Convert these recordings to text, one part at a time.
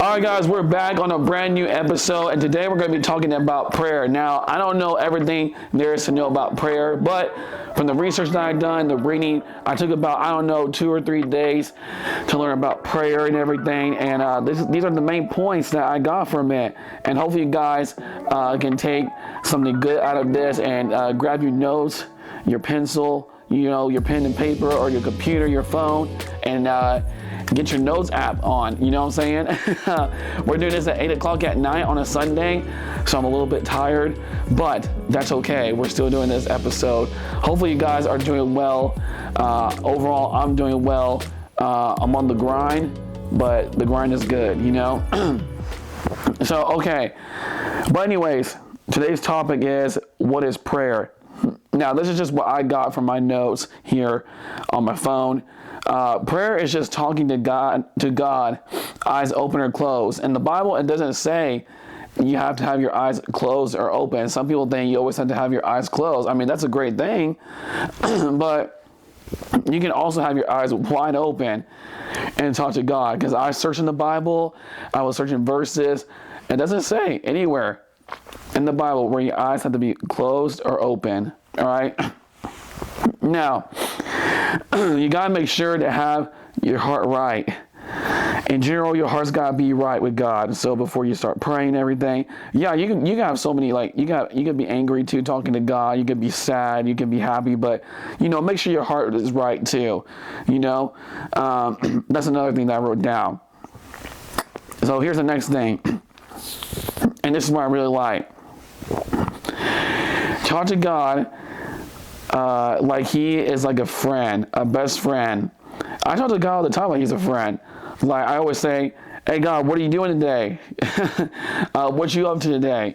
All right, guys, we're back on a brand new episode, and today we're going to be talking about prayer. Now, I don't know everything there is to know about prayer, but from the research that I've done, the reading, I took about, 2 or 3 days to learn about prayer and everything, and these are the main points that I got from it, and hopefully you guys can take something good out of this and grab your notes, your pencil, your pen and paper, or your computer, your phone, and get your notes app on, you know what I'm saying? We're doing this at 8 o'clock at night on a Sunday, so I'm a little bit tired, but that's okay. We're still doing this episode. Hopefully you guys are doing well. Overall, I'm doing well. I'm on the grind, but the grind is good, So, okay. But anyways, today's topic is, what is prayer? Now, this is just what I got from my notes here on my phone. Prayer is just talking to God, eyes open or closed. In the Bible, it doesn't say you have to have your eyes closed or open. Some people think you always have to have your eyes closed. I mean, that's a great thing, but you can also have your eyes wide open and talk to God. Because I searched in the Bible, I was searching verses. It doesn't say anywhere in the Bible where your eyes have to be closed or open. All right. Now, you got to make sure to have your heart right. In general, your heart's got to be right with God. So before you start praying and everything, yeah, you can have so many, you can be angry too, talking to God. You can be sad, you can be happy, but, make sure your heart is right too. That's another thing that I wrote down. So here's the next thing. And this is what I really like. Talk to God like he is like a friend, a best friend. I talk to God all the time like he's a friend. Like I always say, hey God, what are you doing today? What you up to today?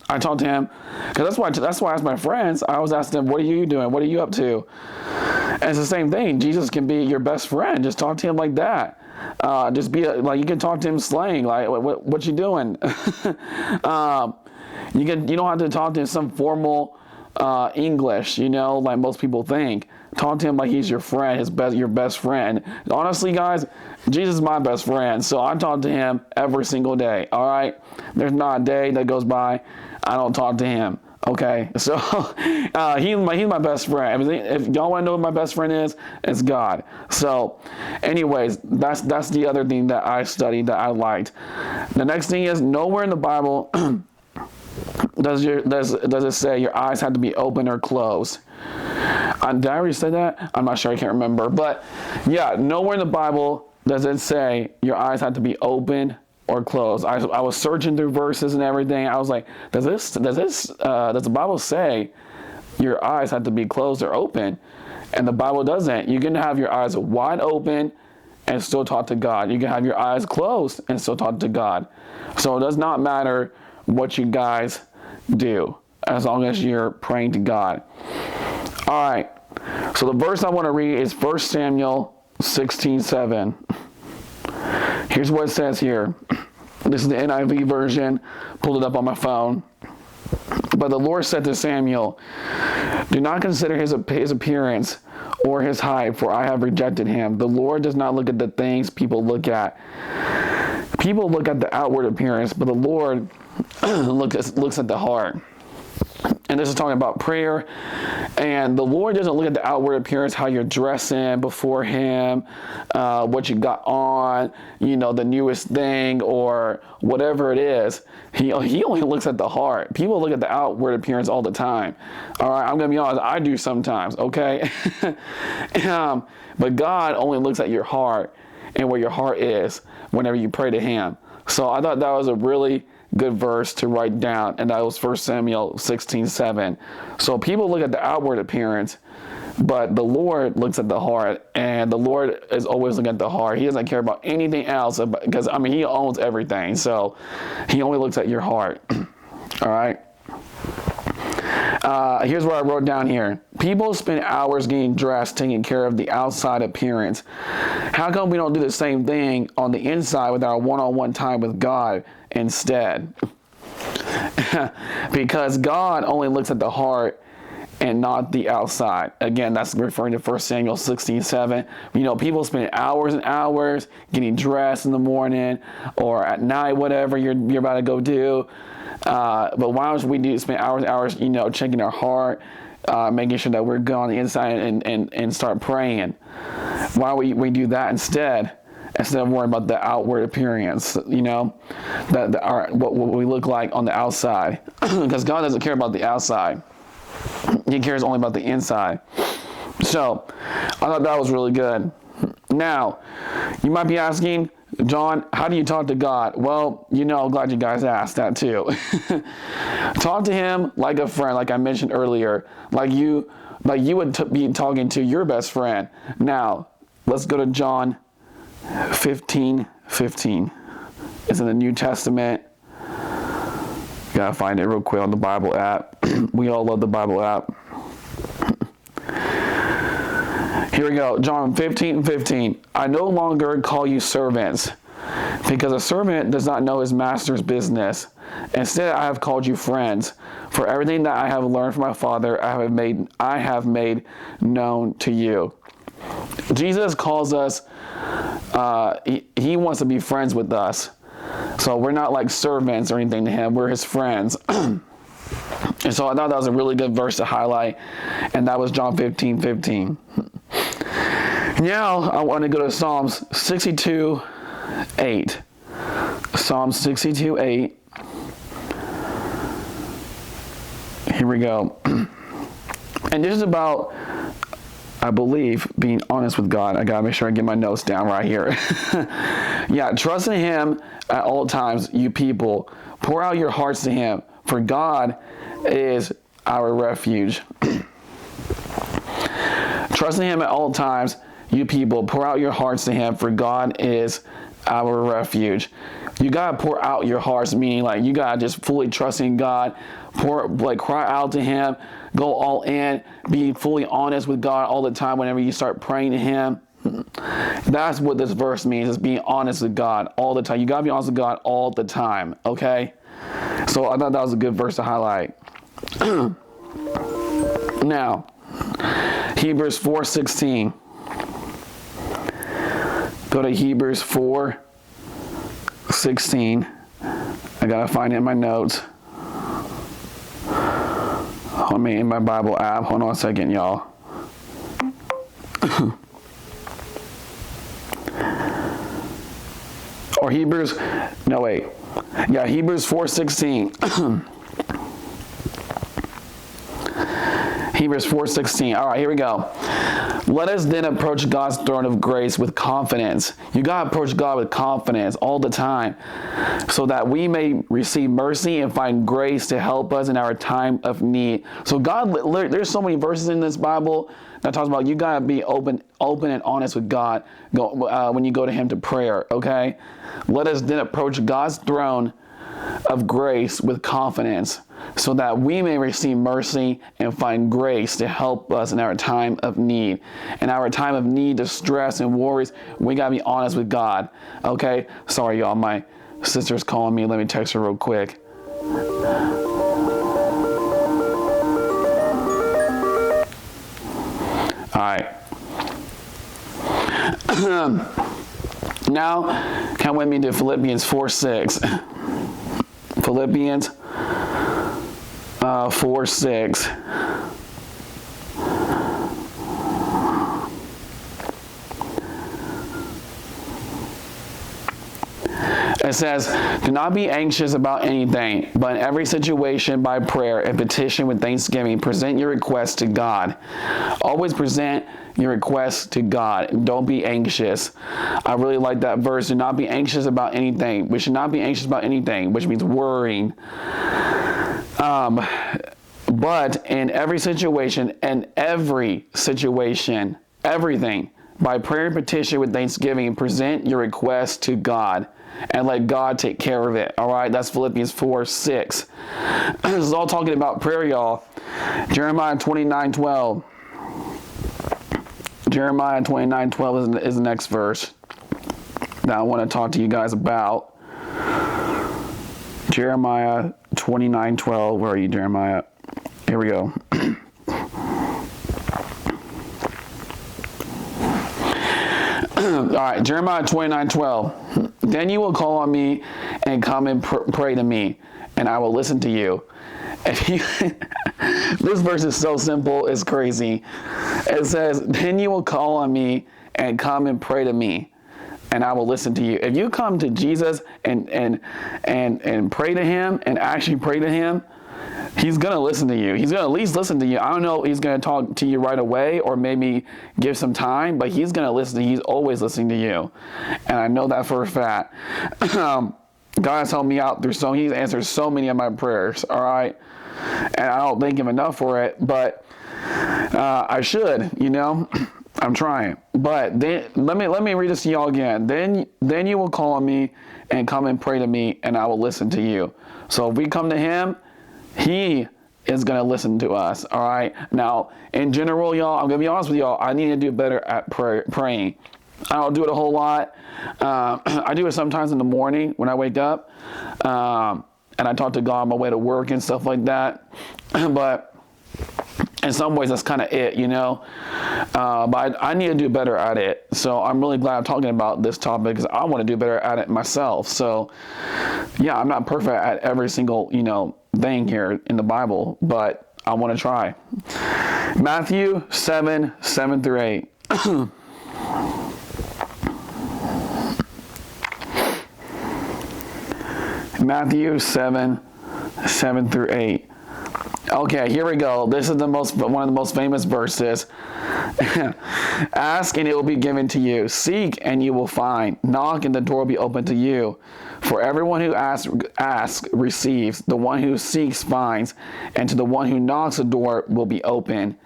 I talk to him because that's why I ask my friends. I always ask them, what are you doing? What are you up to? And it's the same thing. Jesus can be your best friend. Just talk to him like that. Just be you can talk to him slang. Like what you doing? You don't have to talk to him some formal English, like most people think. Talk to him like he's your friend, your best friend. Honestly, guys, Jesus is my best friend, so I talk to him every single day. All right, there's not a day that goes by I don't talk to him. Okay, so he's my best friend. If y'all want to know what my best friend is, it's God. So, anyways, that's the other thing that I studied that I liked. The next thing is, nowhere in the Bible does it say your eyes have to be open or closed. Did I already say that? I'm not sure. I can't remember. But yeah, nowhere in the Bible does it say your eyes have to be open or closed. I was searching through verses and everything. I was like, does the Bible say your eyes have to be closed or open? And the Bible doesn't. You can have your eyes wide open and still talk to God. You can have your eyes closed and still talk to God. So it does not matter what you guys do, as long as you're praying to God. All right. So the verse I want to read is 1 Samuel 16:7. Here's what it says here. This is the NIV version. Pulled it up on my phone. But the Lord said to Samuel, do not consider his appearance or his height, for I have rejected him. The Lord does not look at the things people look at. People look at the outward appearance, but the Lord looks at the heart. And this is talking about prayer. And the Lord doesn't look at the outward appearance, how you're dressing before him, what you got on, the newest thing or whatever it is. He only looks at the heart. People look at the outward appearance all the time. All right, I'm going to be honest. I do sometimes, okay? But God only looks at your heart and where your heart is whenever you pray to him. So I thought that was a really good verse to write down, and that was 1 Samuel 16:7. So people look at the outward appearance, but the Lord looks at the heart, and the Lord is always looking at the heart. He doesn't care about anything else, because he owns everything, so he only looks at your heart. All right. Here's what I wrote down here. People spend hours getting dressed, taking care of the outside appearance. How come we don't do the same thing on the inside with our one-on-one time with God instead? Because God only looks at the heart and not the outside. Again, that's referring to 1 Samuel 16:7. People spend hours and hours getting dressed in the morning or at night, whatever you're about to go do. But why don't we spend hours and hours, checking our heart, making sure that we're good on the inside and start praying? Why don't we do that instead of worrying about the outward appearance, what we look like on the outside? Because God doesn't care about the outside. He cares only about the inside. So, I thought that was really good. Now, you might be asking, John, how do you talk to God? Well, I'm glad you guys asked that too. Talk to him like a friend, like I mentioned earlier, like you would be talking to your best friend. Now, let's go to John 15:15. It's in the New Testament. Gotta find it real quick on the Bible app. We all love the Bible app. Here we go. John 15:15. I no longer call you servants, because a servant does not know his master's business. Instead, I have called you friends. For everything that I have learned from my Father, I have made known to you. Jesus calls us. He wants to be friends with us. So we're not like servants or anything to him. We're his friends. And so I thought that was a really good verse to highlight. And that was John 15:15. Now I want to go to Psalms 62:8. Psalms 62:8. Here we go. And this is about, I believe, being honest with God. I gotta make sure I get my notes down right here. Yeah, trust in him at all times, you people. Pour out your hearts to him, for God is our refuge. Trust in him at all times, you people. Pour out your hearts to him, for God is our refuge. You gotta pour out your hearts, meaning like you gotta just fully trust in God. Cry out to him, go all in, be fully honest with God all the time whenever you start praying to him. That's what this verse means, is being honest with God all the time. You gotta be honest with God all the time, okay? So I thought that was a good verse to highlight. Now, Hebrews 4:16. Go to Hebrews 4:16. I gotta find it in my notes. In my Bible app. Hold on a second, y'all. Or Hebrews 4:16. Hebrews 4:16. All right, here we go. Let us then approach God's throne of grace with confidence. You got to approach God with confidence all the time, so that we may receive mercy and find grace to help us in our time of need. So God, there's so many verses in this Bible that talks about you got to be open and honest with God when you go to him to prayer, okay? Let us then approach God's throne of grace with confidence, so that we may receive mercy and find grace to help us in our time of need. In our time of need, distress, and worries, we got to be honest with God, okay? Sorry, y'all, my sister's calling me. Let me text her real quick. All right. Now, come with me to Philippians 4:6. Philippians 4:6. It says, do not be anxious about anything, but in every situation by prayer and petition with thanksgiving, present your requests to God. Always present your requests to God. Don't be anxious. I really like that verse. Do not be anxious about anything. We should not be anxious about anything, which means worrying. But in every situation, everything, by prayer and petition with thanksgiving, present your requests to God and let God take care of it. All right, that's Philippians 4:6. This is all talking about prayer, y'all. Jeremiah 29:12. Jeremiah 29:12 is the next verse that I want to talk to you guys about. Jeremiah 29:12. Where are you, Jeremiah? Here we go. right, Jeremiah 29:12. Then you will call on me and come and pray to me, and I will listen to you. If you this verse is so simple, it's crazy. It says, then you will call on me and come and pray to me, and I will listen to you. If you come to Jesus and pray to him and actually pray to him, he's going to listen to you. He's going to at least listen to you. I don't know if he's going to talk to you right away or maybe give some time, but he's going to listen to you. He's always listening to you. And I know that for a fact. God has helped me out he's answered so many of my prayers, all right? And I don't thank him enough for it, but I should, I'm trying. But then let me read this to y'all again. Then you will call on me and come and pray to me, and I will listen to you. So if we come to him, he is going to listen to us, all right? Now, in general, y'all, I'm going to be honest with y'all, I need to do better at praying. I don't do it a whole lot. I do it sometimes in the morning when I wake up, and I talk to God on my way to work and stuff like that. But in some ways, that's kind of it, But I need to do better at it. So I'm really glad I'm talking about this topic because I want to do better at it myself. So, yeah, I'm not perfect at every single, thing here in the Bible, but I want to try. Matthew 7:7-8. Matthew 7:7-8. Okay, here we go. This is one of the most famous verses. Ask and it will be given to you. Seek and you will find. Knock and the door will be open to you. For everyone who asks receives. The one who seeks finds. And to the one who knocks, the door will be open.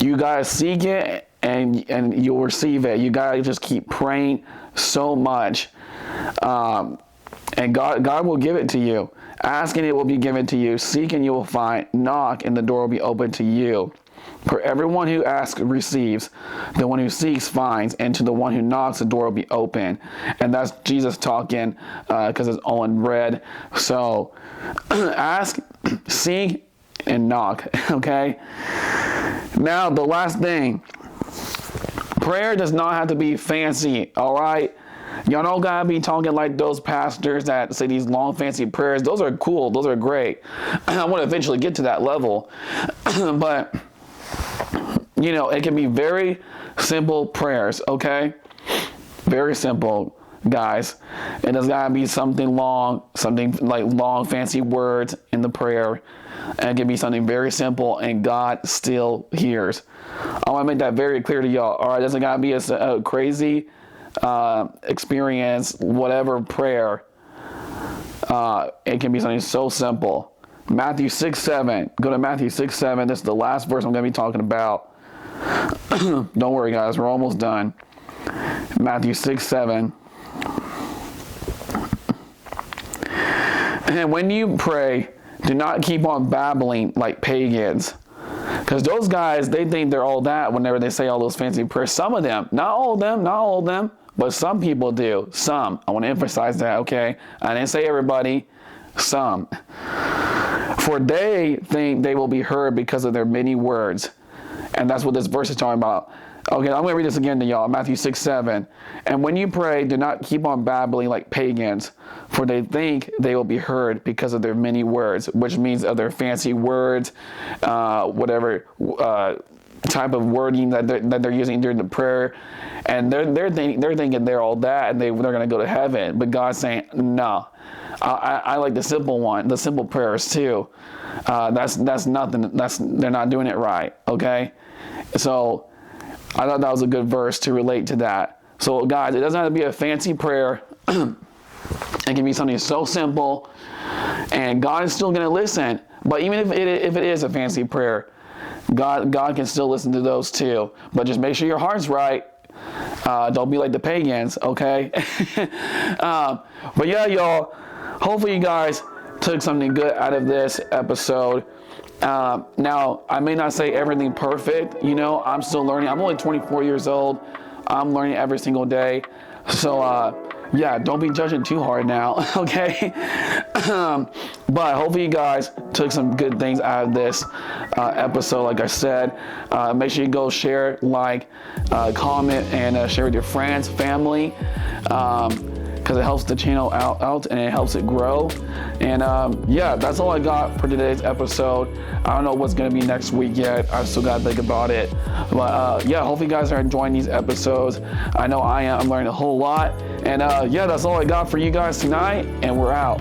You guys seek it and you'll receive it. You gotta just keep praying so much. And God will give it to you. Ask and it will be given to you. Seek and you will find. Knock and the door will be open to you. For everyone who asks receives. The one who seeks finds. And to the one who knocks, the door will be open. And that's Jesus talking because it's all in red. So ask, seek, and knock. Okay? Now, the last thing. Prayer does not have to be fancy. All right? Y'all don't gotta be talking like those pastors that say these long fancy prayers. Those are cool. Those are great. I want to eventually get to that level. But, it can be very simple prayers, okay? Very simple, guys. It doesn't gotta be something like long fancy words in the prayer. And it can be something very simple and God still hears. I want to make that very clear to y'all. All right, it doesn't gotta be a crazy experience, whatever prayer. It can be something so simple. Matthew 6:7. Go to Matthew 6:7. This is the last verse I'm going to be talking about. Don't worry, guys. We're almost done. Matthew 6:7. And when you pray, do not keep on babbling like pagans. Because those guys, they think they're all that whenever they say all those fancy prayers. Some of them, not all of them, but some people do. Some. I want to emphasize that, okay? I didn't say everybody. Some. For they think they will be heard because of their many words. And that's what this verse is talking about. Okay, I'm going to read this again to y'all. Matthew 6:7. And when you pray, do not keep on babbling like pagans, for they think they will be heard because of their many words, which means of their fancy words, whatever type of wording that they're using during the prayer. And they're thinking they're all that and they're going to go to heaven. But God's saying, no. I like the simple one, the simple prayers too. That's nothing. They're not doing it right. Okay, so I thought that was a good verse to relate to that. So guys, it doesn't have to be a fancy prayer. It can be something so simple, and God is still going to listen. But even if it is a fancy prayer, God can still listen to those too. But just make sure your heart's right. Don't be like the pagans. Okay. But yeah, y'all. Hopefully you guys took something good out of this episode. Now, I may not say everything perfect. I'm still learning. I'm only 24 years old. I'm learning every single day. So, yeah, don't be judging too hard now, okay? But hopefully you guys took some good things out of this episode. Like I said, make sure you go share, like, comment, and share with your friends, family, because it helps the channel out and it helps it grow. And yeah, that's all I got for today's episode. I don't know what's going to be next week yet. I still got to think about it. But yeah, hopefully you guys are enjoying these episodes. I know I am. I'm learning a whole lot. And yeah, that's all I got for you guys tonight, and we're out.